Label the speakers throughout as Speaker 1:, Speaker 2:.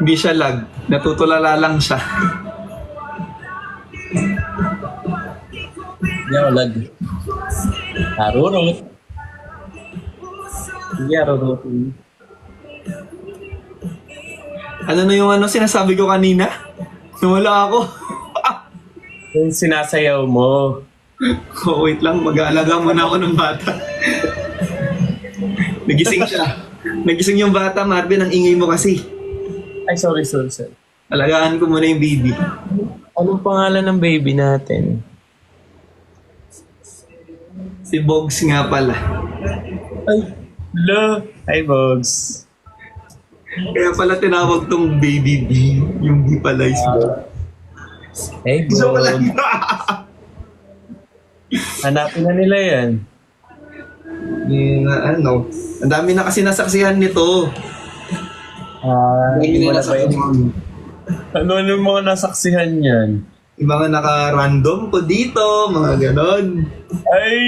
Speaker 1: Hindi siya lag. Natutulala lang siya.
Speaker 2: Hindi ako lag. Arurot. Hindi arurot.
Speaker 1: Ano na yung sinasabi ko kanina? Nawala ako.
Speaker 2: Yung sinasayaw mo.
Speaker 1: Oh, wait lang. Mag-aalaga muna ako ng bata. Nagising siya. Nagising yung bata, Marvin. Ang ingay mo kasi.
Speaker 2: Ay, sorry.
Speaker 1: Alagaan ko muna yung baby.
Speaker 2: Anong pangalan ng baby natin?
Speaker 1: Si Bogs nga pala.
Speaker 2: Ay, hello. Hi, Bogs.
Speaker 1: Kaya pala tinawag tong baby B. Yung B pala is
Speaker 2: Hey,
Speaker 1: So, wala
Speaker 2: Bogs. Hanapin na nila yan.
Speaker 1: ang dami na kasi nasaksihan nito.
Speaker 2: Hindi wala ba yun? Ano yung mga nasaksihan yan?
Speaker 1: Yung mga naka-random ko dito, mga ganon.
Speaker 2: Ay!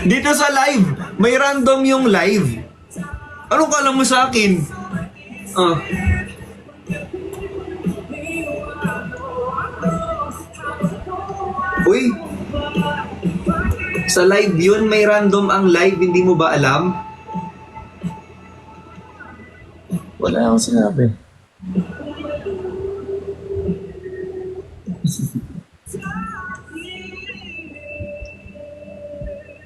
Speaker 1: Dito sa live, may random yung live. Anong kala mo sa akin? Uy! Sa live yun, may random ang live, hindi mo ba alam?
Speaker 2: Wala akong sinabi.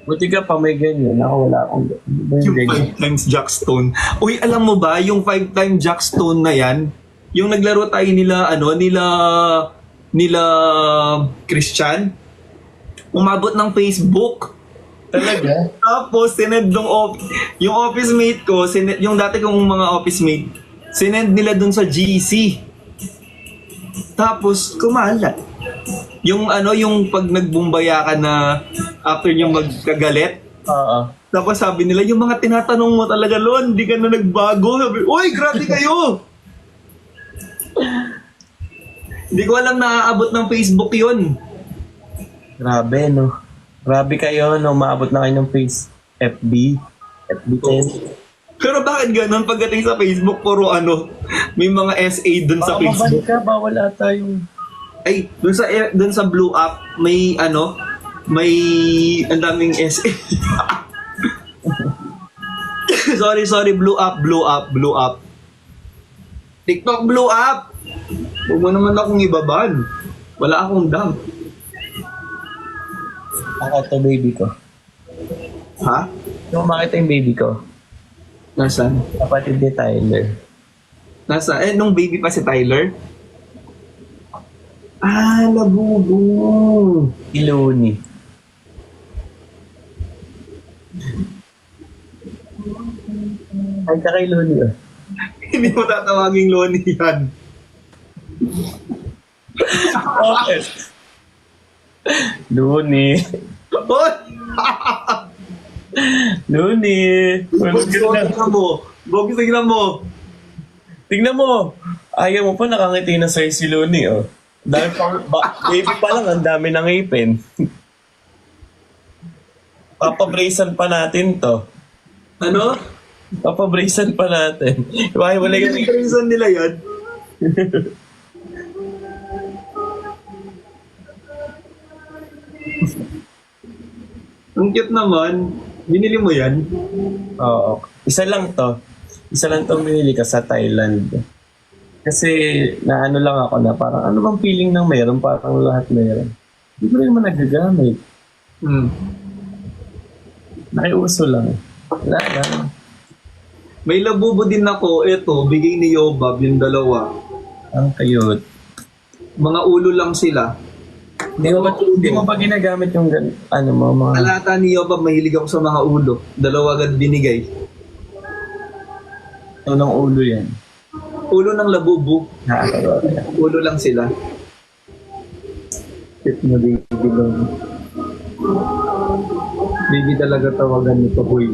Speaker 2: Buti ka pa may ganyan. Ako wala akong
Speaker 1: Yung
Speaker 2: ganyan.
Speaker 1: 5 times Jackstone. Uy, alam mo ba, yung 5 times Jackstone na yan, yung naglaro tayo nila Christian, umabot ng Facebook.
Speaker 2: Talaga?
Speaker 1: Tapos, sinend yung office mate ko, yung dati kong mga office mate, sinend nila dun sa GC. Tapos, kumalat. Yung yung pag nagbumbaya ka na after nyo magkagalit,
Speaker 2: Oo.
Speaker 1: tapos sabi nila, yung mga tinatanong mo talaga, Lon, di ka na nagbago. Sabi, uy, grabe kayo! Hindi ko alam na aabot ng Facebook yun.
Speaker 2: Grabe, no? Grabe kayo, no? Maabot na kayo ng FB 10.
Speaker 1: Pero bakit ganun pagdating sa Facebook, puro may mga SA dun sa
Speaker 2: Baka mabalik
Speaker 1: Facebook.
Speaker 2: ka, bawal ata yung...
Speaker 1: Ay, dun sa Blue App, may ang daming SA. sorry, Blue App. TikTok Blue App. Huwag mo naman akong ibaban. Wala akong dam.
Speaker 2: Ako to baby ko.
Speaker 1: Ha?
Speaker 2: Yung makita yung baby ko,
Speaker 1: Nasaan?
Speaker 2: kapatid ni Tyler.
Speaker 1: Nung baby pa si Tyler? Ah, labubo.
Speaker 2: Iloni. Ay, ka kay Loni, oh.
Speaker 1: Hindi mo tatawaging Loni yan.
Speaker 2: Okay. Loni.
Speaker 1: Hoy!
Speaker 2: Loni.
Speaker 1: Bogs, tignan mo. Bogs, tignan mo.
Speaker 2: Tingnan mo. Ayaw mo pa nakangiti na sa'yo si Loni, oh. Dahil baby pa lang, ang dami ng ngipin. Papabracean pa natin to.
Speaker 1: Ano?
Speaker 2: Papabracean pa natin. Wala
Speaker 1: Ano
Speaker 2: yung
Speaker 1: yung reason nila yan? Ang cute naman. Binili mo yan?
Speaker 2: Oo. Isa lang to. Isa lang to binili ka sa Thailand. Kasi naano lang ako na parang ano bang feeling ng meron? Parang lahat meron. Hindi ko rin naman nagagamit. Nakiuso lang. Wala lang.
Speaker 1: May labubo din ako. Ito, bigay ni Yobab, yung dalawa.
Speaker 2: Ang cute.
Speaker 1: Mga ulo lang sila.
Speaker 2: Hindi mo ba ginagamit yung ano mo? Mga...
Speaker 1: Alata ni Yobab, mahilig ako sa mga ulo. Dalawa agad binigay.
Speaker 2: Unang ulo yan.
Speaker 1: Ulo ng labubo.
Speaker 2: Nakakatawa.
Speaker 1: Ulo lang sila.
Speaker 2: Cute mo baby lang.
Speaker 1: Baby talaga tawagan nito, boy.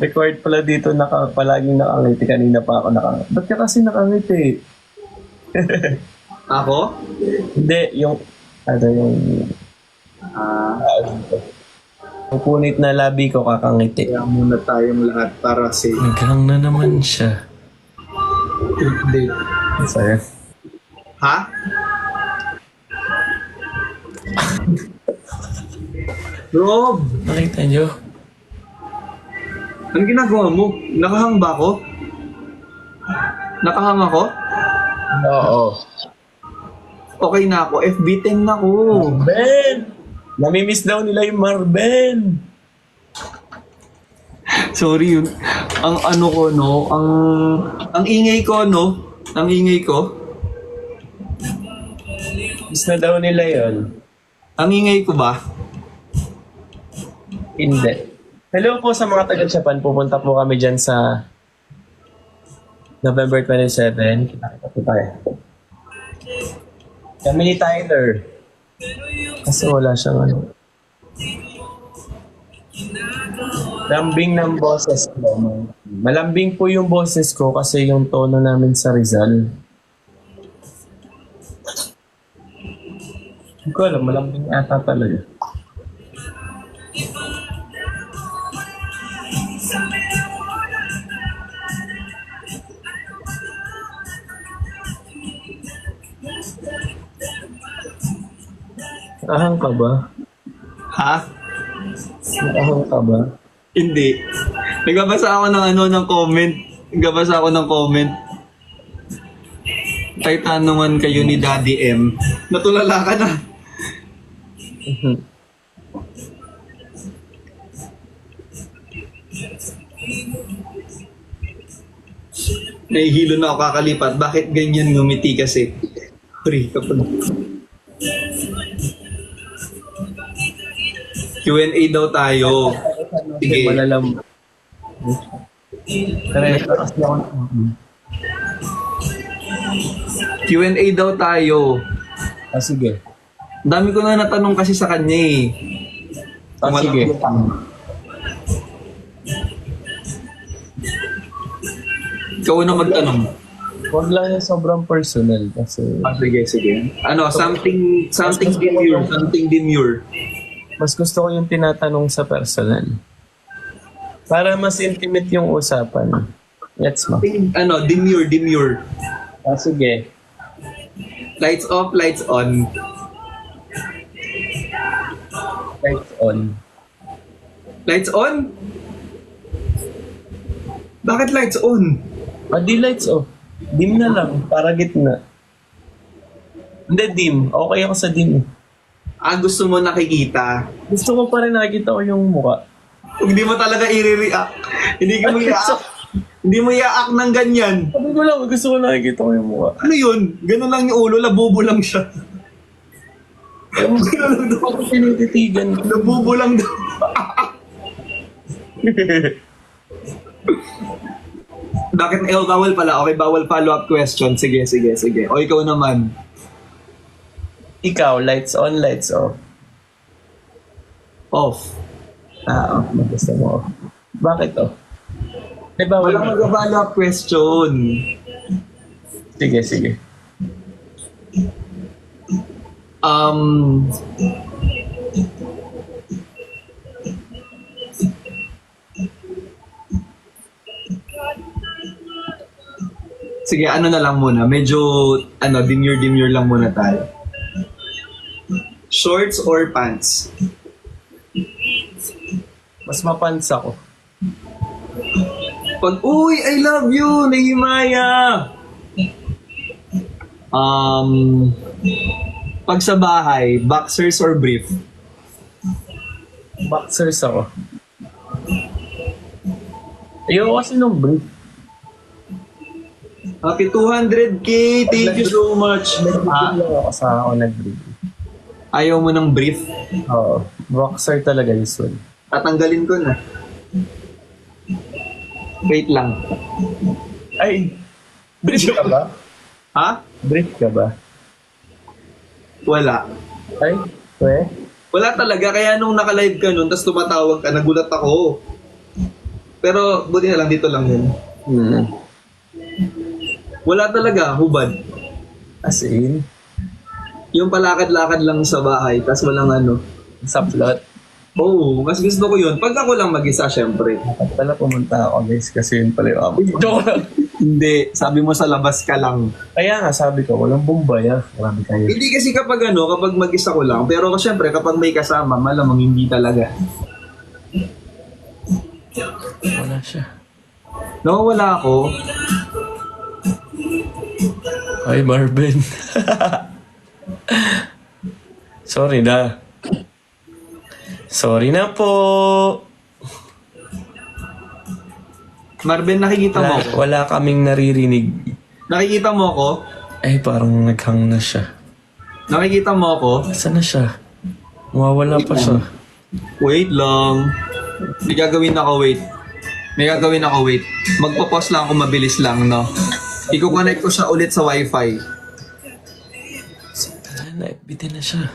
Speaker 2: Required pala dito palaging nakangiti. Kanina pa ako nakangiti. Ba't ka kasi nakangiti?
Speaker 1: Ako?
Speaker 2: Hindi, yung, ano yung, yung punit na labi ko kakangiti.
Speaker 1: Kaya muna tayong lahat para safe.
Speaker 2: Naghang na naman siya.
Speaker 1: Date.
Speaker 2: Sorry.
Speaker 1: Ha? Rob,
Speaker 2: Nakita nyo?
Speaker 1: anong ginagawa mo? Nakahang ba ako? Nakahang ako?
Speaker 2: Oo.
Speaker 1: Okay na ako. FB10 na ako.
Speaker 2: Ben! Namimiss daw nila yung Marben.
Speaker 1: Sorry yun. Ang ano ko, no? Ang ingay ko, no? Ang ingay ko.
Speaker 2: Miss na daw nila yon.
Speaker 1: Ang ingay ko ba?
Speaker 2: Hindi. Hello po sa mga taga-Japan. Pupunta po kami dyan sa November 27. Kita po tayo. Kami ni Tyler. Kasi wala siyang ano. Lambing ng boses ko. Malambing po yung boses ko kasi yung tono namin sa Rizal. Hindi ko alam, malambing ata talaga. Ahang ka ba?
Speaker 1: Ha?
Speaker 2: Ahang ka ba?
Speaker 1: Hindi. Nagbabasa ako ng ano, ng comment. Nagbabasa ako ng comment. Tay tanungan kayo ni Daddy M. Natulala ka na. Nahihilo na ako kakalipat. Bakit ganyan ngumiti kasi? Sorry, kapag... Q&A daw tayo. Sige.
Speaker 2: Malalam. Kareta kasi ako.
Speaker 1: Q&A daw tayo.
Speaker 2: Ah, sige.
Speaker 1: Dami ko na natanong kasi sa kanya eh.
Speaker 2: Ah, sige.
Speaker 1: Ikaw na magtanong.
Speaker 2: Huwag lang yung sobrang personal kasi
Speaker 1: Sige, sige. Ano, something demure. Something demure.
Speaker 2: mas gusto ko yung tinatanong sa personal. Para mas intimate yung usapan. Gets mo?
Speaker 1: Ano, demure.
Speaker 2: Ah, sige.
Speaker 1: Lights off, lights on.
Speaker 2: Lights on.
Speaker 1: Lights on? Bakit lights on?
Speaker 2: Ah, di lights off. Dim na lang, para gitna. Hindi, dim. Okay ako sa dim.
Speaker 1: Ah, gusto mo nakikita.
Speaker 2: Gusto ko pa rin nakikita ko yung mukha.
Speaker 1: Kung hindi mo talaga i-react, hindi mo i-act. Hindi mo i-act ng ganyan.
Speaker 2: Sabi ko lang, gusto ko nakikita ko yung mukha.
Speaker 1: Ano yun? Ganun lang yung ulo, labubo lang siya. Ganun lang daw.
Speaker 2: Ako tinititigan ko.
Speaker 1: Labubo lang daw. Bakit bawal pala? Okay, bawal follow-up question. Sige. O ikaw naman.
Speaker 2: Ikaw, lights on, lights off.
Speaker 1: Off.
Speaker 2: Ah, off. Gusto mo off. Bakit off? May bawal.
Speaker 1: Walang mag-follow-up question.
Speaker 2: Sige.
Speaker 1: Um, Sige, ano na lang muna. Medyo, demure lang muna tayo. Shorts or pants?
Speaker 2: Mas mapants ako.
Speaker 1: Pag, uy, I love you, Nehimaya! Pag sa bahay, boxers or brief?
Speaker 2: Boxers ako. Ayoko kasi nung brief.
Speaker 1: Happy 200k! Thank you so much!
Speaker 2: Nag-brief lang ako sa ako nag-brief.
Speaker 1: Ayaw mo ng brief?
Speaker 2: Oo. Boxer talaga usual.
Speaker 1: Tatanggalin ko na. Wait lang.
Speaker 2: Ay! Brief ka ba?
Speaker 1: Ha?
Speaker 2: Brief ka ba?
Speaker 1: Wala.
Speaker 2: Ay?
Speaker 1: Wala talaga. Kaya nung naka-live ka nun, tapos tumatawag ka, nagulat ako. Pero, buti na lang, dito lang yun.
Speaker 2: Hmm.
Speaker 1: Wala talaga, hubad.
Speaker 2: As in,
Speaker 1: Yung palakad-lakad lang sa bahay, tas walang ano.
Speaker 2: sa plot.
Speaker 1: Oo, mas gusto ko yun. Pag ako lang mag-isa, syempre.
Speaker 2: At pala pumunta ako guys kasi yun pala yung amo. Joke lang.
Speaker 1: Hindi, sabi mo sa labas ka lang.
Speaker 2: Kaya nga sabi ko, walang Bombay ah. Marami kayo.
Speaker 1: Hindi kasi kapag ano, kapag mag-isa ko lang. Pero syempre, kapag may kasama, malamang hindi talaga.
Speaker 2: Wala siya.
Speaker 1: Nawawala ako.
Speaker 2: Hi Marvin. Sorry na. Sorry na po.
Speaker 1: Marvin, nakikita mo
Speaker 2: Wala,
Speaker 1: ako?
Speaker 2: wala kaming naririnig.
Speaker 1: Nakikita mo ako?
Speaker 2: Eh, parang naghang na siya.
Speaker 1: Nakikita mo ako?
Speaker 2: Saan na siya? Mawawala pa siya.
Speaker 1: Wait lang. May gagawin ako, wait. May gagawin ako, wait. Magpo-pause lang ako, mabilis lang, no? Iko-connect ko siya ulit sa wifi.
Speaker 2: Bitin na siya.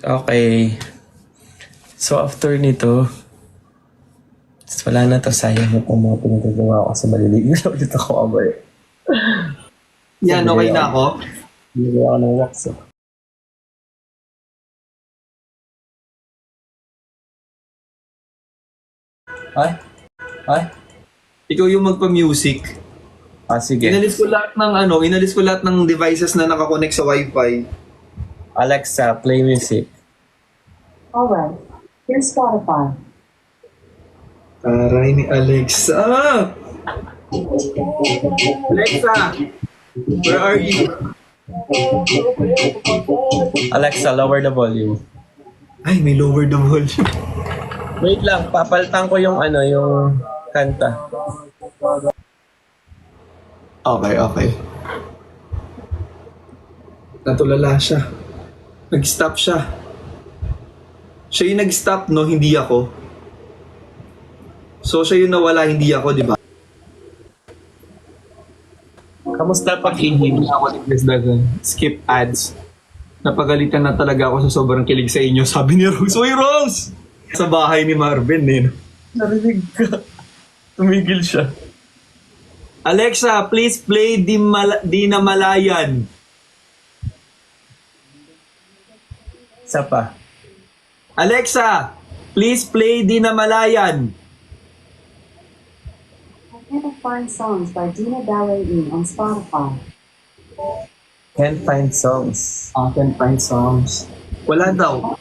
Speaker 2: Okay. So after nito, wala na to, sayang na po mga pinagagawa ko sa maliliit na ulit ako abay.
Speaker 1: Yan, okay na ako?
Speaker 2: Hindi ako ng wax. Ay? Ay?
Speaker 1: Ikaw yung magpa-music.
Speaker 2: Sige.
Speaker 1: Inalis ko lahat ng inalis ko lahat ng devices na nakakonect sa wifi.
Speaker 2: Alexa, play music.
Speaker 3: Alright, here's Spotify.
Speaker 1: Taray ni Alexa! Alexa! Where are you?
Speaker 2: Alexa, lower the volume.
Speaker 1: Ay, may lower the volume.
Speaker 2: Wait lang, papalitan ko yung yung kanta.
Speaker 1: Okay, okay. Natulala siya. Nag-stop siya. Siya yung nag-stop, no? Hindi ako. So, siya yung nawala, hindi ako, di ba?
Speaker 2: Kamusta
Speaker 1: Hindi ako ni Skip ads. Napagalitan na talaga ako sa sobrang kilig sa inyo. Sabi ni Rose, "Uy, Rose!" Sa bahay ni Marvin, eh.
Speaker 2: Narinig ka. Tumigil siya.
Speaker 1: Alexa, please play Di na Malayan.
Speaker 2: Isa pa.
Speaker 1: Alexa, please play Di na Malayan.
Speaker 3: I can't find songs by Dina Ballet on Spotify.
Speaker 2: Can't find songs.
Speaker 1: I can find songs. Wala daw.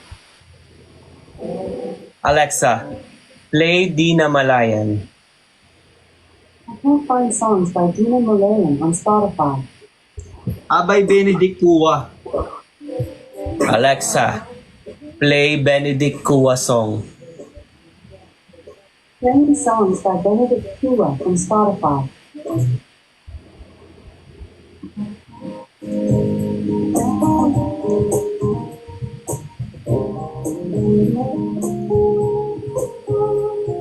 Speaker 2: Alexa, play Di na Malayan.
Speaker 3: I can't find songs by Dina Malayan on Spotify.
Speaker 1: Abay Benedict Kua.
Speaker 2: Alexa, play Benedict Kua song.
Speaker 3: Play the songs by Benedict Kua on Spotify.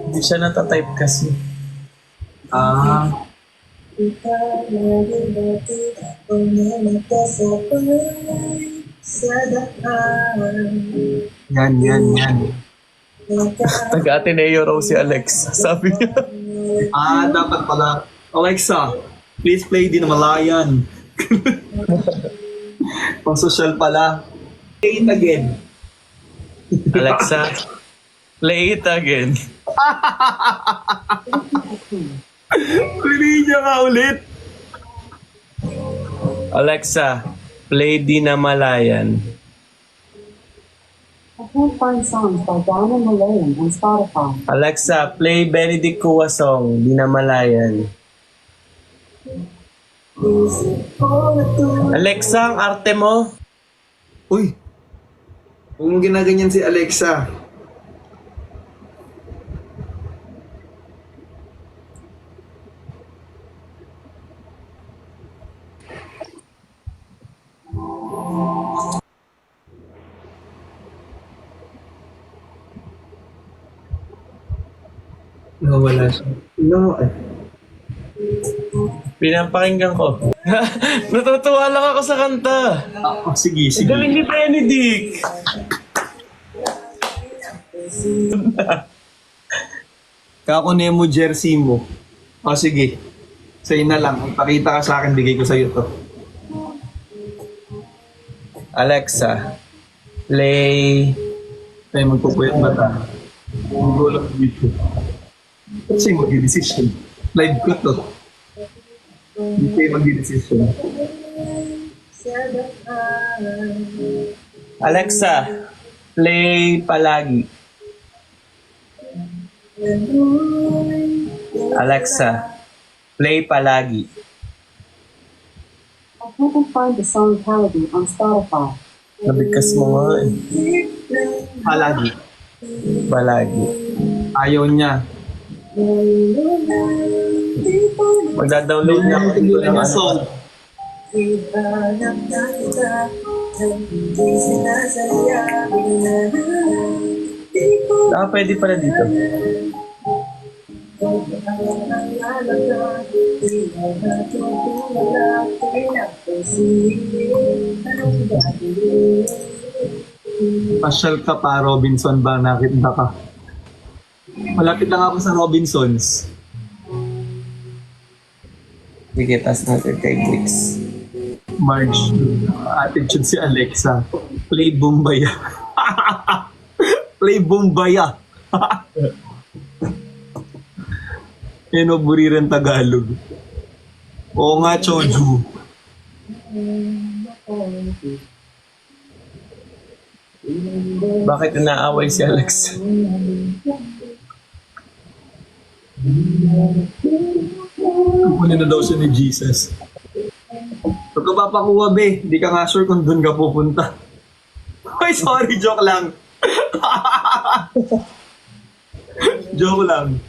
Speaker 2: Hindi siya natatype kasi.
Speaker 1: Ah, yan.
Speaker 2: Taga-Ateneo raw si Alex. Sabi niya.
Speaker 1: Ah, dapat pala. Alexa, please play Di na Malayan. Pang social pala. Play it again.
Speaker 2: Alexa, play it again.
Speaker 1: Pili niya ka ulit.
Speaker 2: Alexa, play Di na Malayan.
Speaker 3: I can't find songs by Dina Malayan on Spotify.
Speaker 2: Alexa, play Benedict Kua song, Di na Malayan. Alexa, ang arte mo.
Speaker 1: Uy, huwag mong ginaganyan si Alexa. Nawala siya. No,
Speaker 2: Pinapakinggan ko. Natutuwa lang ako sa kanta.
Speaker 1: sige, sige.
Speaker 2: Galing ni Benedict.
Speaker 1: Kako Nemo jersey mo. O sige. Sa'yo na lang. Ipakita ka sa akin, bigay ko sa'yo to.
Speaker 2: Alexa, play...
Speaker 1: Tayo magpupuyat ba ta? Mag-roll up dito. Kasi mag-decision. Live ko to. Hindi kayo mag-decision.
Speaker 2: Alexa, play palagi. Alexa, play palagi.
Speaker 3: I can't find the song Paladin on Spotify.
Speaker 2: Nabigkas mo nga eh.
Speaker 1: Palagi.
Speaker 2: Palagi.
Speaker 1: Ayaw niya.
Speaker 2: Magda-download na ako dito ng ano.
Speaker 1: song.
Speaker 2: Pwede pala dito.
Speaker 1: Pasyal ka pa, Robinson ba? Nakita ka. Malapit lang ako sa Robinsons.
Speaker 2: Sige, taas natin kay Bricks.
Speaker 1: Marge. Attitude si Alexa. Play Bumbaya. Play Bumbaya. Yan o, buriran Tagalog. Oo nga, Choju.
Speaker 2: Bakit inaaway si Alex?
Speaker 1: Kukunin na daw siya ni Jesus. Huwag ka papakuha, be. Hindi ka nga sure kung doon ka pupunta. Ay, sorry. Joke lang. Joke lang.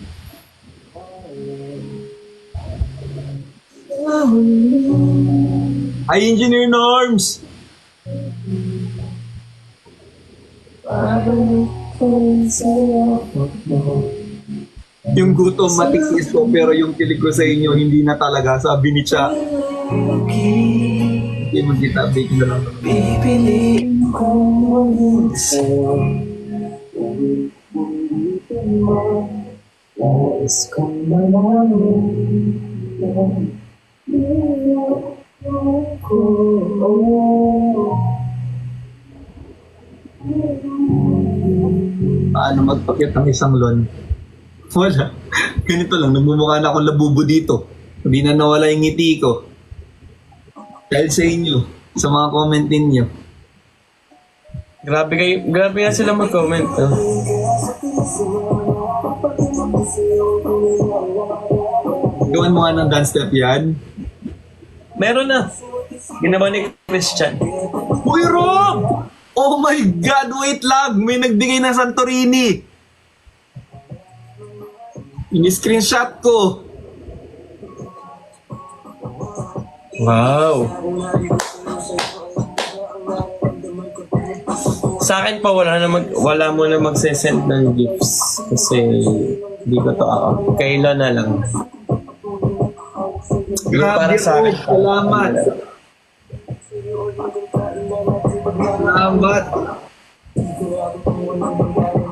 Speaker 1: Hi, Engineer Norms! Yung gutom matikis ko pero yung kilig ko sa inyo hindi na talaga, sabi ni Cha. Hindi mo kita update na lang.
Speaker 4: Pipiliin kong maging sa'yo. Ulitin mo. Nais kong malaman. Ko.
Speaker 1: Paano magpakit ang isang lon? Wala. Ganito lang, nagmumukha na akong labubo dito. Hindi na nawala yung ngiti ko. Dahil sa inyo, sa mga comment ninyo.
Speaker 2: Grabe nga sila mag-comment. Oh.
Speaker 1: Gawan mo nga ng dance step yan.
Speaker 2: Meron na. Ginawa ni Christian.
Speaker 1: Uy, Rob! Oh my God, wait lang! May nagbigay ng Santorini! Ini-screenshot ko!
Speaker 2: Wow. Sa akin pa wala mo na magse-send ng gifts kasi hindi ko to ako. Kailan na lang. Yung para
Speaker 1: Grabe,
Speaker 2: sa akin.
Speaker 1: Rob! Salamat! Salamat!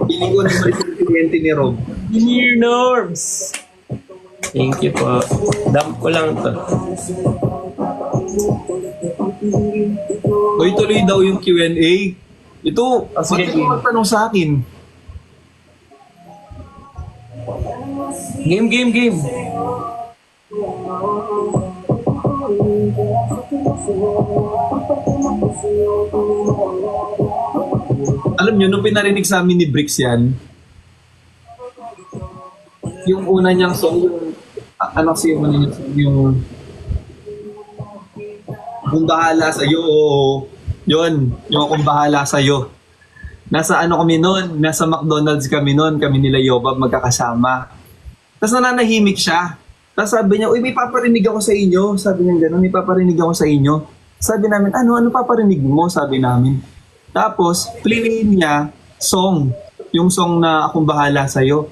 Speaker 1: Piling ko naman yung kliyente ni Rob.
Speaker 2: Dear Norms! Thank you po. Dump ko lang to.
Speaker 1: Tuloy-tuloy daw yung Q&A. Ito,
Speaker 2: sige.
Speaker 1: bakit mo magtanong sa akin?
Speaker 2: Game.
Speaker 1: Alam nyo, nung pinarinig sa amin ni Bricks yan, yung una niyang song, yung, ano kasi yung una niyang song, yung Kung Bahala Sa'yo, yun, yung Kung Bahala Sa'yo. Nasa ano kami noon, nasa McDonald's kami noon, kami nila Yobab magkakasama. Tapos nananahimik siya. Tapos sabi niya, uy, may paparinig ako sa inyo. Sabi niya gano'n, may paparinig ako sa inyo. Sabi namin, ano paparinig mo? Sabi namin. Tapos, plinayin niya, song. Yung song na Akong Bahala Sa'yo.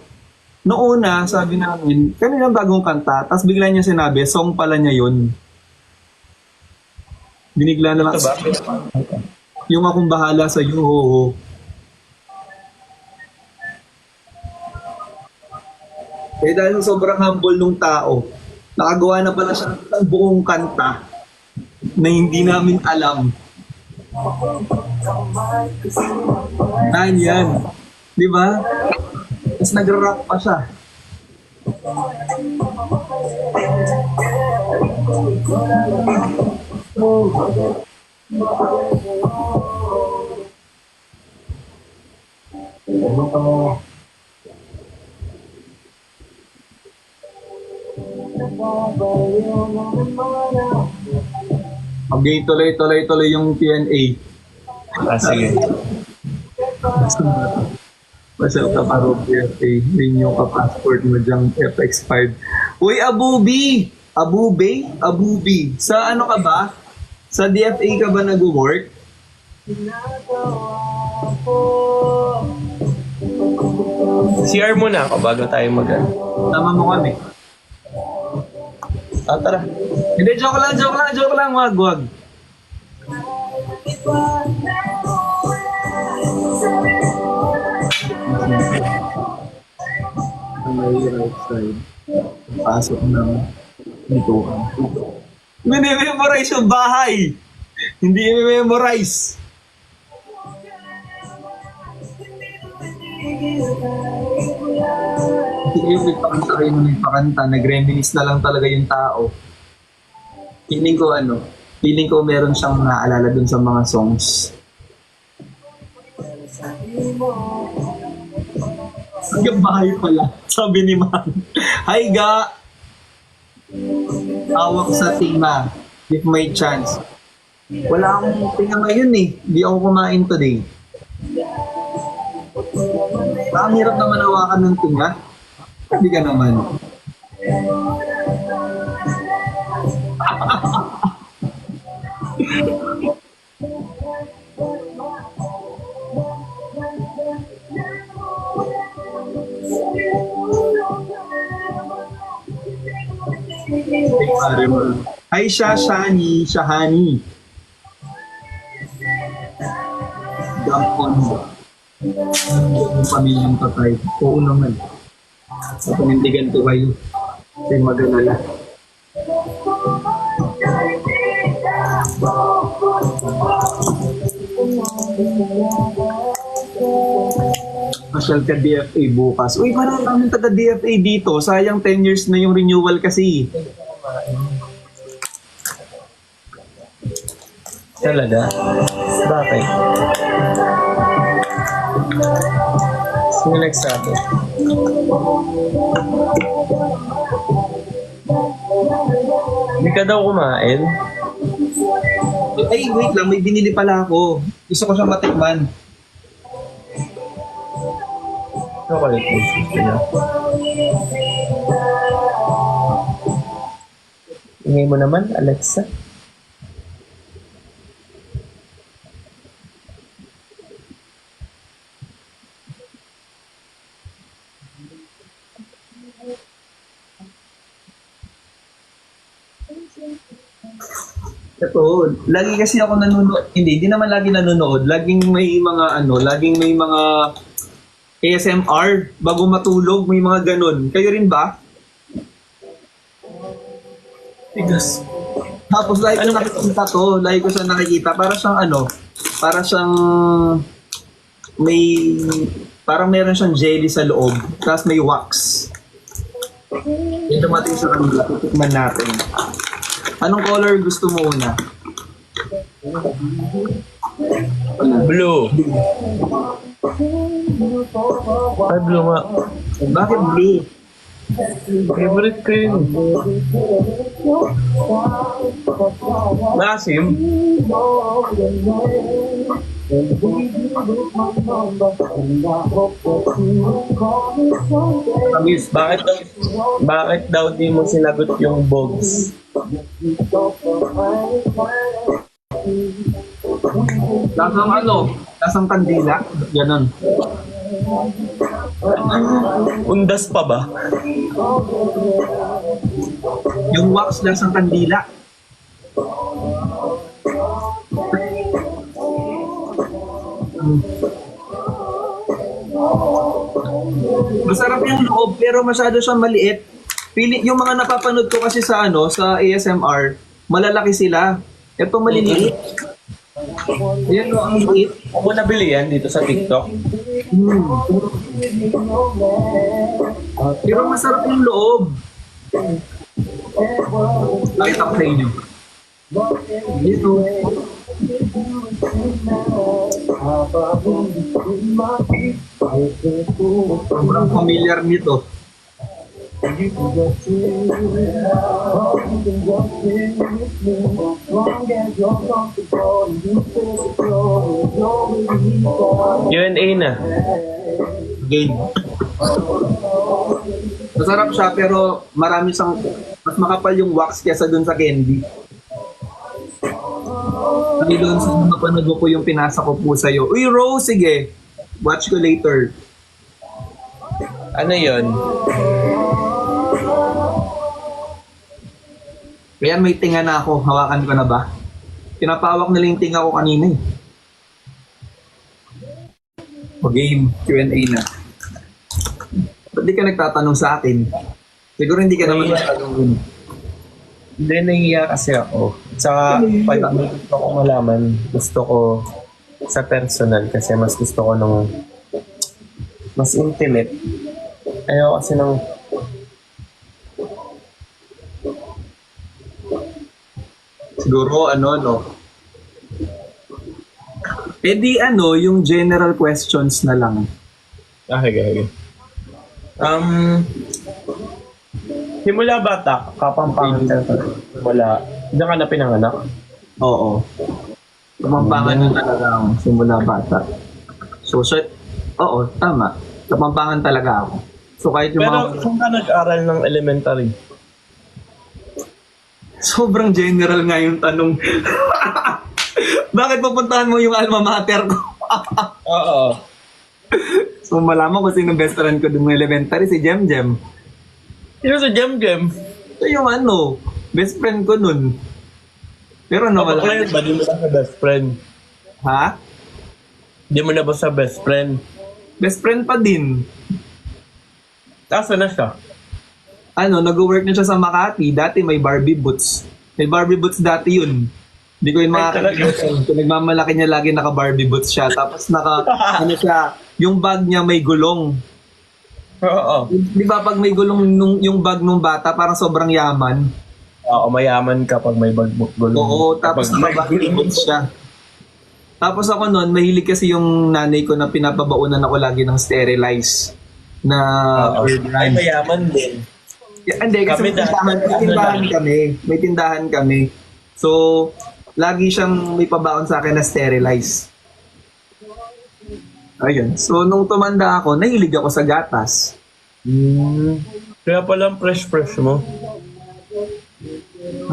Speaker 1: Noong una, sabi namin, kanina bagong kanta. Tapos bigla niya sinabi, song pala niya yun. Binigla na lang.
Speaker 2: Ito ba?
Speaker 1: Yung Akong Bahala Sa'yo, oo. Eh dahil sa sobrang humble nung tao, nakagawa na pala siya ng buong kanta na hindi namin alam. Yan. Di ba? Tapos nag-rap pa siya. Okay, tuloy yung Q&A.
Speaker 2: Sige.
Speaker 1: Masal ka pa ro PFA. Renew ka passport mo dyan FX5. Uy, Abubi! Abubi. Sa ano ka ba? Sa DFA ka ba nag-work?
Speaker 2: CR muna ako bago tayo
Speaker 1: Tama mo kami.
Speaker 2: Tara.
Speaker 1: Hindi, joke lang. Wag. Ang may right side. Pasok ng dito. Minimemorize yung bahay. Hindi i-memorize. Hindi kayo nagpakanta kayo na nagpakanta. Nag-reminisce na lang talaga yung tao. Feeling ko meron siyang naalala dun sa mga songs. Hanggang bahay pala, sabi ni Man. Hi, Ga! Tawag sa Tima. If may chance. Wala akong tinga ngayon eh. Hindi ako kumain today. Ang hirap naman hawakan ng tinga. Hindi ka naman. Hi, Shahani. Gampon. Yung pamilyang patay. Oo naman. Sa panindigan ko kayo. Kasi mag-alala. Masyal ka DFA bukas. Uy, parang namin taga DFA dito. Sayang 10 years na yung renewal kasi.
Speaker 2: Talaga? Bakit? Sino nagsabi? Hindi ka daw kumain?
Speaker 1: Ay, wait lang. May binili pala ako. Gusto ko siyang matikman.
Speaker 2: Chocolate mo. Ingay mo naman, Alexa.
Speaker 1: Ito, lagi kasi ako nanonood. Hindi naman lagi nanonood. Laging may mga ASMR bago matulog, may mga ganun. Kayo rin ba?
Speaker 2: Tigas.
Speaker 1: Tapos lagi ko nakikita to, lagi ko siya nakikita. Para siyang parang meron siyang jelly sa loob, tapos may wax. Yung dumating sa kanila, titikman natin. Anong color gusto mo una?
Speaker 2: Blue. Ay, blue nga.
Speaker 1: Bakit blue?
Speaker 2: Favorite ko yun. Maasim.
Speaker 1: Tamis.
Speaker 2: Bakit daw di mo sinagot yung bogs?
Speaker 1: Lasang kandila. Ganon.
Speaker 2: Undas pa ba?
Speaker 1: Yung wax lasang kandila. Masarap yung loob, pero masyado siyang maliit. Yung mga napapanood ko kasi sa sa ASMR, malalaki sila. Ito maliliit. Ayan o, ang liit.
Speaker 2: Ako nabili yan dito sa TikTok.
Speaker 1: Pero masarap yung loob. Nakita ko sa inyo. Dito. Sobrang familiar nito.
Speaker 2: Q&A na.
Speaker 1: Game. Masarap siya pero marami siyang mas makapal yung wax kesa dun sa candy. Hindi doon sa napanood ko yung pinasa ko po sa'yo. Uy, Rose, sige. Watch ko later.
Speaker 2: Ano yon?
Speaker 1: Kaya may tinga na ako. Hawakan ko na ba? Pinapawak na lang yung tinga ko kanina eh. O game, Q&A na. Ba't di ka nagtatanong sa akin? Siguro hindi ka naman nagtatanong.
Speaker 2: Hindi, nahiya kasi ako. Tsaka, pag gusto ko malaman, gusto ko sa personal kasi mas gusto ko nung mas intimate. Ayaw kasi nung
Speaker 1: Siguro no? Eh di yung general questions na lang.
Speaker 2: okay. Simula bata, Kapampangan ka. Wala. Diyan ka na pinanganak?
Speaker 1: Oo. Kapampangan na talaga ako simula bata. So, oo, tama. Kapampangan talaga ako. So, kahit yung
Speaker 2: Pero saan ka nag-aral ng elementary?
Speaker 1: Sobrang general nga yung tanong. Bakit pupuntahan mo yung alma mater ko?
Speaker 2: Oo.
Speaker 1: So, malaman ko sino best friend ko dun ng elementary, si Jem Jem.
Speaker 2: Sino sa Gem Gem?
Speaker 1: So, yung best friend ko nun. Pero wala.
Speaker 2: Ba? Di mo na sa best friend.
Speaker 1: Ha?
Speaker 2: Di mo na ba sa best friend?
Speaker 1: Best friend pa din.
Speaker 2: Asa na siya?
Speaker 1: Nag-work na siya sa Makati. Dati may Barbie Boots. May Barbie Boots dati yun. Hindi ko yun makakalimutan. So, nagmamalaki niya lagi naka-Barbie Boots siya. Tapos siya, yung bag niya may gulong.
Speaker 2: Oo.
Speaker 1: Di ba pag may gulong yung bag nung bata, parang sobrang yaman?
Speaker 2: Oo, mayaman ka pag may gulong.
Speaker 1: Oo, tapos naka-Barbie Boots siya. Tapos ako noon, mahilig kasi yung nanay ko na pinapabaunan ako lagi ng sterilize na
Speaker 2: Ay, mayaman din.
Speaker 1: Hindi, kasi may tindahan kami. So, lagi siyang may pabaon sa akin na sterilize. Ayun. So, nung tumanda ako, nahilig ako sa gatas.
Speaker 2: Kaya pala fresh mo.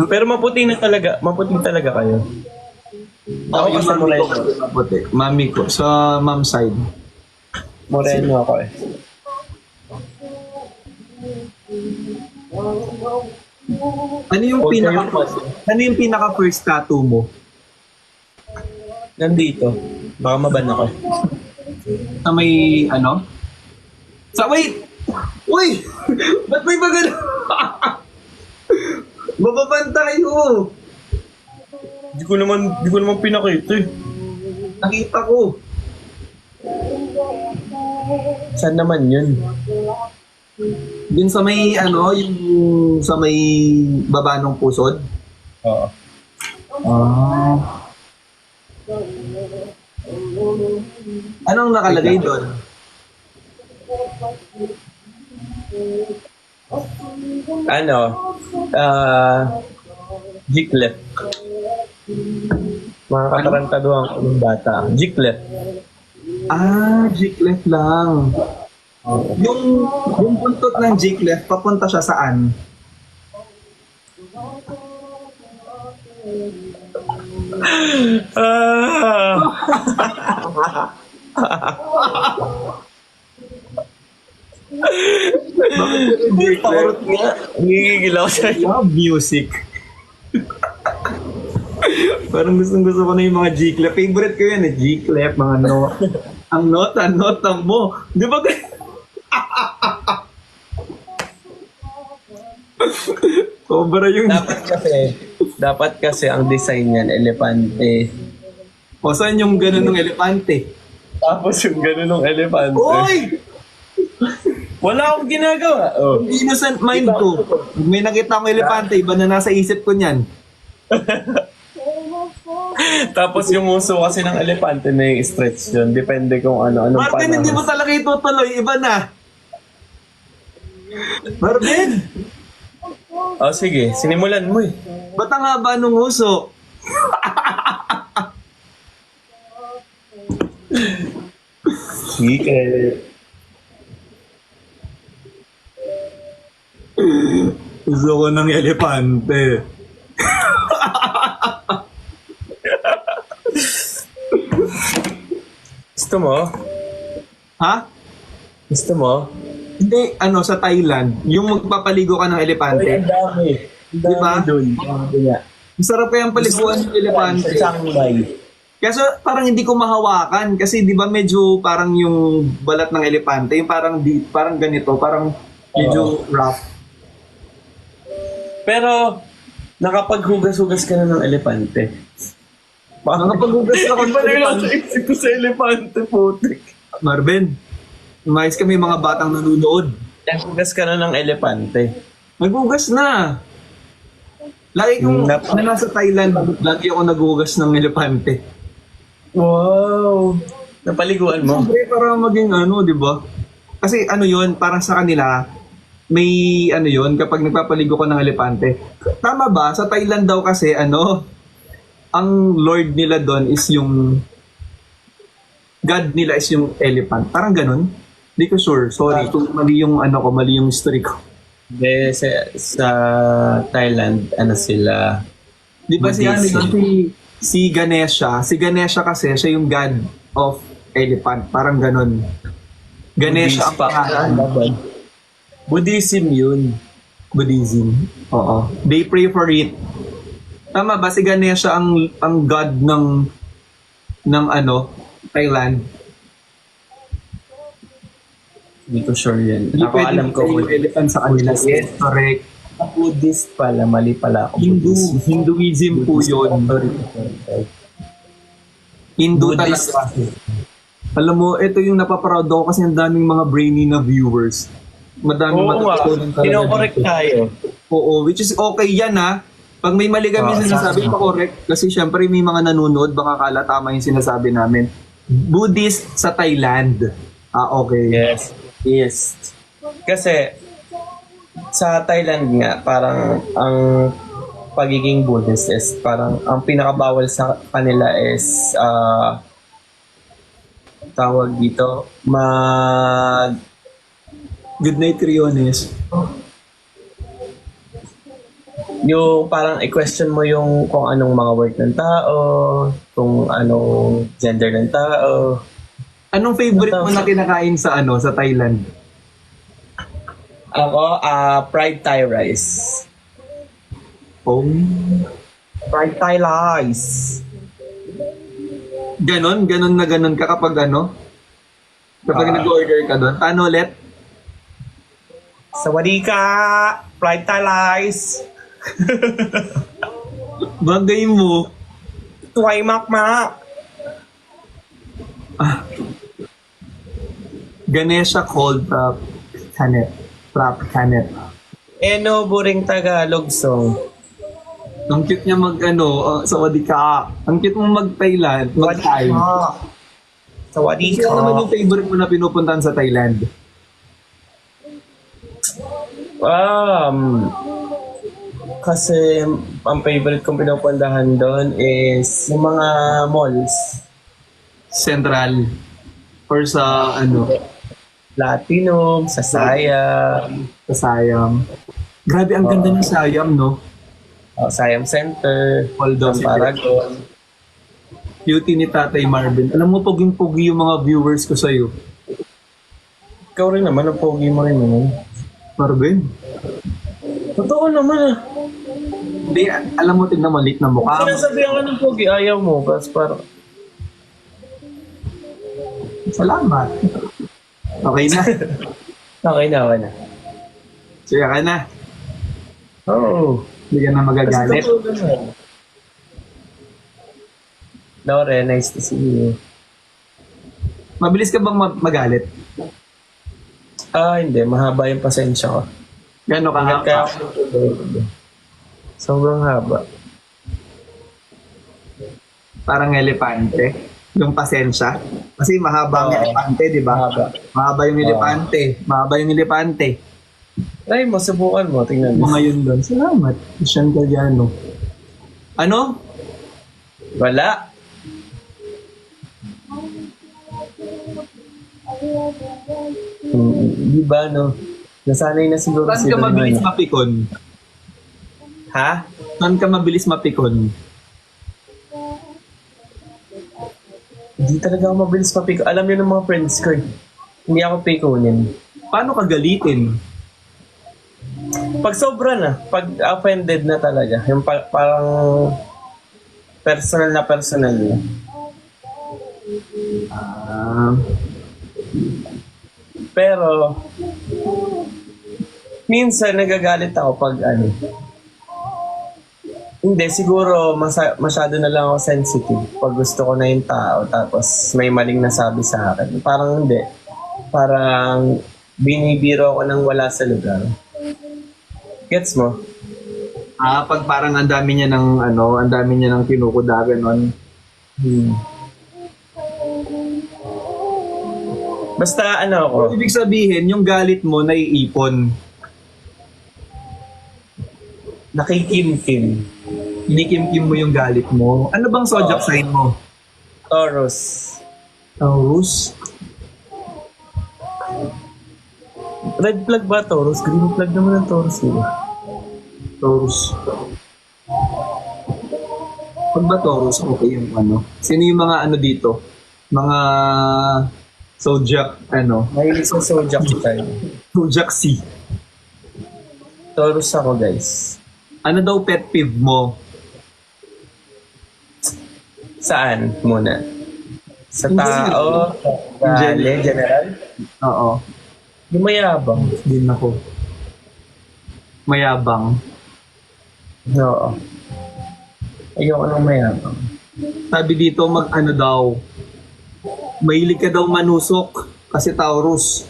Speaker 2: Pero maputi talaga kayo. Ako
Speaker 1: Yung
Speaker 2: kasi
Speaker 1: mami ko
Speaker 2: moreno.
Speaker 1: kasi maputi. Mami ko, sa mom side.
Speaker 2: Moreno ako eh.
Speaker 1: Ano yung pinaka first tattoo mo?
Speaker 2: Nandito. Baka maban ako eh.
Speaker 1: Sa may wait! Uy! Ba't may bagano? Mababantay ko!
Speaker 2: Di ko naman pinakita eh.
Speaker 1: Nakita ko.
Speaker 2: Saan naman yun?
Speaker 1: Din sa may yung sa may baba ng pusod.
Speaker 2: Oo.
Speaker 1: Anong nakalagay doon?
Speaker 2: Jiklet. Mga katarantaduhan ko ng bata. Jiklet.
Speaker 1: Jiklet lang. Yung buntot ng jiklet, papunta siya saan?
Speaker 2: Pakurot nga. Ngigigil ako sa
Speaker 1: Love music. Parang gusto ko na yung mga G-Clef. Favorite ko yan G-Clef, mga no. Ang nota mo. Di ba? Sobra yung...
Speaker 2: Dapat kasi ang design niyan, elepante.
Speaker 1: O saan yung ganun ng elepante?
Speaker 2: Tapos yung ganun ng elepante.
Speaker 1: Uy!
Speaker 2: Wala akong ginagawa. Oh.
Speaker 1: Innocent mind ko. May nakita akong elepante, iba na nasa isip ko niyan.
Speaker 2: Tapos yung uso kasi ng elepante may stretch yun. Depende kung anong
Speaker 1: Marvin, hindi mo talaga itutuloy. Iba na. Marvin!
Speaker 2: Oh, sige. Sinimulan mo eh.
Speaker 1: Ba't ang haba nung uso?
Speaker 2: Sige.
Speaker 1: Gusto ko ng elepante.
Speaker 2: Gusto mo?
Speaker 1: Ha?
Speaker 2: Gusto mo?
Speaker 1: Hindi, sa Thailand, yung magpapaligo ka ng elepante.
Speaker 2: Ang dami. Ang dami
Speaker 1: Diba?
Speaker 2: dun. Kaya.
Speaker 1: Masarap kayang paliguan ng elepante.
Speaker 2: Sa Chiang Mai.
Speaker 1: Kaso parang hindi ko mahawakan kasi 'di ba medyo parang yung balat ng elepante, yung parang ganito, parang medyo rough.
Speaker 2: Pero, nakapaghugas-hugas ka na ng elepante.
Speaker 1: Nakapaghugas ako ng elepante.
Speaker 2: isip ko sa elepante, putik.
Speaker 1: Marvin, umayos kami mga batang nanonood.
Speaker 2: Hugas ka na ng elepante.
Speaker 1: Naghugas na. Lagi kong na nasa Thailand, lagi ako naghugas ng elepante.
Speaker 2: Wow! Napaliguan mo?
Speaker 1: Siyempre para maging di ba? Kasi yun, parang sa kanila, may yun, kapag nagpapaligo ka ng elepante. Tama ba? Sa Thailand daw kasi, ang lord nila doon is yung, God nila is yung elephant. Parang ganun. Hindi ko sure. Sorry. Kung mali yung mali yung history ko.
Speaker 2: De, sa Thailand, sila?
Speaker 1: Di ba si Ganesha? Si Ganesha kasi, siya yung God of elephant. Parang ganun. Ganesha ang pangalan.
Speaker 2: Buddhism yun.
Speaker 1: Buddhism. Oo. They pray for it. Tama ba? Si Ganesha ang God ng Thailand.
Speaker 2: Hindi ko sure yan.
Speaker 1: Hindi
Speaker 2: Ako
Speaker 1: pwede
Speaker 2: alam ko.
Speaker 1: yung elephant sa kanila. Yes, correct.
Speaker 2: Buddhist pala. Mali pala ako.
Speaker 1: Hinduism po yun. Hindu
Speaker 2: Buddhist.
Speaker 1: talaga. Alam mo, ito yung napaproud ako kasi ang daming mga brainy na viewers. Madaming
Speaker 2: Oo nga.
Speaker 1: matutunan talaga.
Speaker 2: Kino-correct
Speaker 1: dito.
Speaker 2: tayo.
Speaker 1: Oo, which is okay yan ha. Pag may mali kami sinasabi, pa-correct. Kasi syempre may mga nanonood, baka kala tama yung sinasabi namin. Buddhist sa Thailand. Okay.
Speaker 2: Yes. Yes. Kasi, sa Thailand nga, parang ang pagiging Buddhist is parang ang pinakabawal sa kanila is tawag dito,
Speaker 1: Good night, Riones.
Speaker 2: yung parang i-question mo yung kung anong mga work ng tao, kung anong gender ng tao.
Speaker 1: Anong favorite mo na kinakain sa sa Thailand?
Speaker 2: Ako, fried Thai rice.
Speaker 1: Oh.
Speaker 2: Fried Thai rice.
Speaker 1: Ganon ka kapag kapag nag-order ka doon. Paano ulit?
Speaker 2: Sawadee ka! Fried Thai rice!
Speaker 1: Bagay mo.
Speaker 2: Tuway makmak!
Speaker 1: Ganesha called Kanet. Trap Kanet.
Speaker 2: Eno buring Tagalog song.
Speaker 1: Ang cute niya sawadee ka. Ang cute mo mag-Thailand. Mag-Thai.
Speaker 2: Sawadee
Speaker 1: Ano naman
Speaker 2: ka!
Speaker 1: yung favorite mo na pinupuntahan sa Thailand?
Speaker 2: Kasi ang favorite kong pinupuntahan doon is yung mga malls.
Speaker 1: Central. Or sa
Speaker 2: Platinum, sa Siam,
Speaker 1: sa Siam. Grabe, ang ganda ng Siam, no?
Speaker 2: Siam Center,
Speaker 1: Although
Speaker 2: ng Paragon.
Speaker 1: Cutie ni Tatay Marvin. Alam mo, puging-pugi yung mga viewers ko sa'yo.
Speaker 2: Ikaw rin naman, ang pogi mo rin naman.
Speaker 1: Marvin?
Speaker 2: Totoo naman
Speaker 1: Hindi, alam mo, tignan mo, lit na mukha mo.
Speaker 2: Sinasabihan ka ng pogi, ayaw mo. Kasi parang,
Speaker 1: Salamat. Okay na.
Speaker 2: okay na.
Speaker 1: Sige ka na.
Speaker 2: Oo.
Speaker 1: Hindi ka na magagalit.
Speaker 2: Kasi totoo naman. Lore, nice to see you.
Speaker 1: Mabilis ka bang magalit?
Speaker 2: Hindi. Mahaba yung pasensya ko.
Speaker 1: Gano'n ka
Speaker 2: Hanggat kaya
Speaker 1: haba?
Speaker 2: ako sobrang haba.
Speaker 1: Parang elepante. Yung pasensya. Kasi mahaba ang
Speaker 2: Oo.
Speaker 1: elepante, di ba?
Speaker 2: Mahaba.
Speaker 1: Mahaba yung elepante. Mahaba yung elepante.
Speaker 2: Try mo, subukan mo. Tingnan mo.
Speaker 1: Mga yun doon. Salamat. Christian Galliano. Ano?
Speaker 2: Wala. Di ba, no? Nasanay na siguro
Speaker 1: Saan ka
Speaker 2: sila
Speaker 1: mabilis
Speaker 2: na-
Speaker 1: mapikon?
Speaker 2: Ha?
Speaker 1: Saan ka mabilis mapikon?
Speaker 2: Hindi talaga ako mabilis mapiko. Alam niyo ng mga friends ko eh. Hindi ako pikunin.
Speaker 1: Paano ka galitin?
Speaker 2: Pag sobra na, pag offended na talaga, yung parang personal na.
Speaker 1: Ah,
Speaker 2: Pero, minsan nagagalit ako pag ano. Hindi, siguro masyado na lang ako sensitive pag gusto ko na yung tao tapos may maling nasabi sa akin. Parang hindi. Parang binibiro ako ng wala sa lugar. Gets mo?
Speaker 1: pag parang ang dami niya ng ang dami niya ng kinukuda ganon.
Speaker 2: Basta ano ako,
Speaker 1: Ibig sabihin, yung galit mo naiipon.
Speaker 2: nakikimkim.
Speaker 1: Kinikimkim mo yung galit mo. Ano bang zodiac sign mo?
Speaker 2: Taurus.
Speaker 1: Taurus?
Speaker 2: Red flag ba Taurus? Green flag naman ang Taurus nila.
Speaker 1: Taurus. Pag ba Taurus, okay yung Sino yung mga dito? Mga zodiac,
Speaker 2: Mahilig sa zodiac tayo.
Speaker 1: zodiac C.
Speaker 2: Taurus ako guys.
Speaker 1: Ano daw pet peeve mo?
Speaker 2: Saan muna? Sa tao? Sa general?
Speaker 1: Oo.
Speaker 2: Yung mayabang.
Speaker 1: Din ako. Mayabang.
Speaker 2: Oo. Ayoko ng mayabang.
Speaker 1: Sabi dito daw, mahilig ka daw manusok kasi Taurus.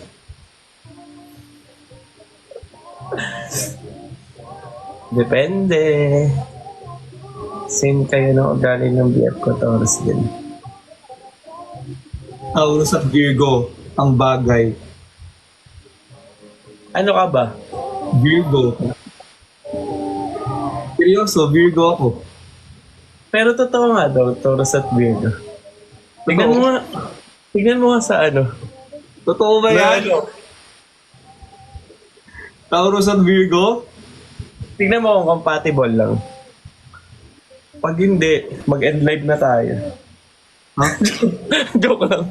Speaker 2: Depende. Same kayo ng ugali ng BF ko, Taurus din.
Speaker 1: Taurus at Virgo, ang bagay.
Speaker 2: Ano ka ba?
Speaker 1: Virgo. Seryoso, Virgo ako.
Speaker 2: Pero totoo nga daw, Taurus at Virgo. Tignan mo nga. Tignan mo nga sa ano.
Speaker 1: Totoo ba yan? Taurus at Virgo?
Speaker 2: Tignan mo kung compatible lang. Pag hindi, mag-end live na tayo.
Speaker 1: Ha?
Speaker 2: Joke lang.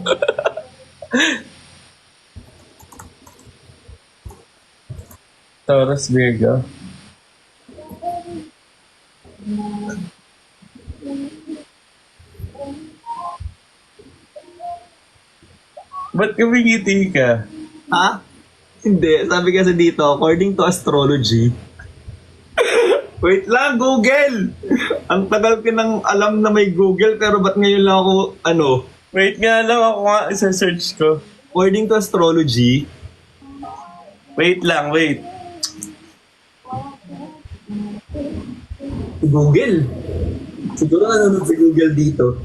Speaker 2: Taurus, Virgo. Ba't kumingiti ka?
Speaker 1: Ha? Hindi. Sabi kasi dito, according to astrology, wait lang, Google! Ang tagal ko nang alam na may Google, pero ba't ngayon lang ako,
Speaker 2: Wait nga lang, ako nga isa-search ko.
Speaker 1: according to astrology,
Speaker 2: Wait lang, wait.
Speaker 1: Google. Siguro nanonood si Google dito.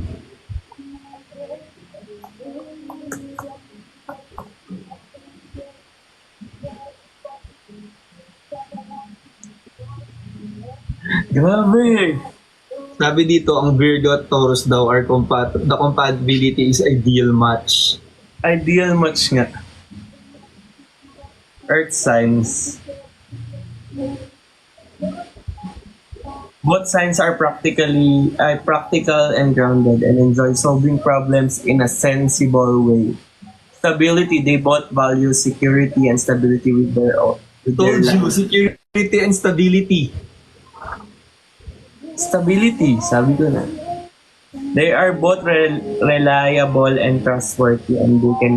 Speaker 2: Grabe!
Speaker 1: Sabi dito, ang Virgo at Taurus daw are the compatibility is ideal match.
Speaker 2: Ideal match nga. Earth signs. Both signs are practical and grounded and enjoy solving problems in a sensible way. Stability, they both value security and stability with their
Speaker 1: Told you,
Speaker 2: life.
Speaker 1: security and stability.
Speaker 2: Stability, sabi ko na. They are both reliable and trustworthy and they can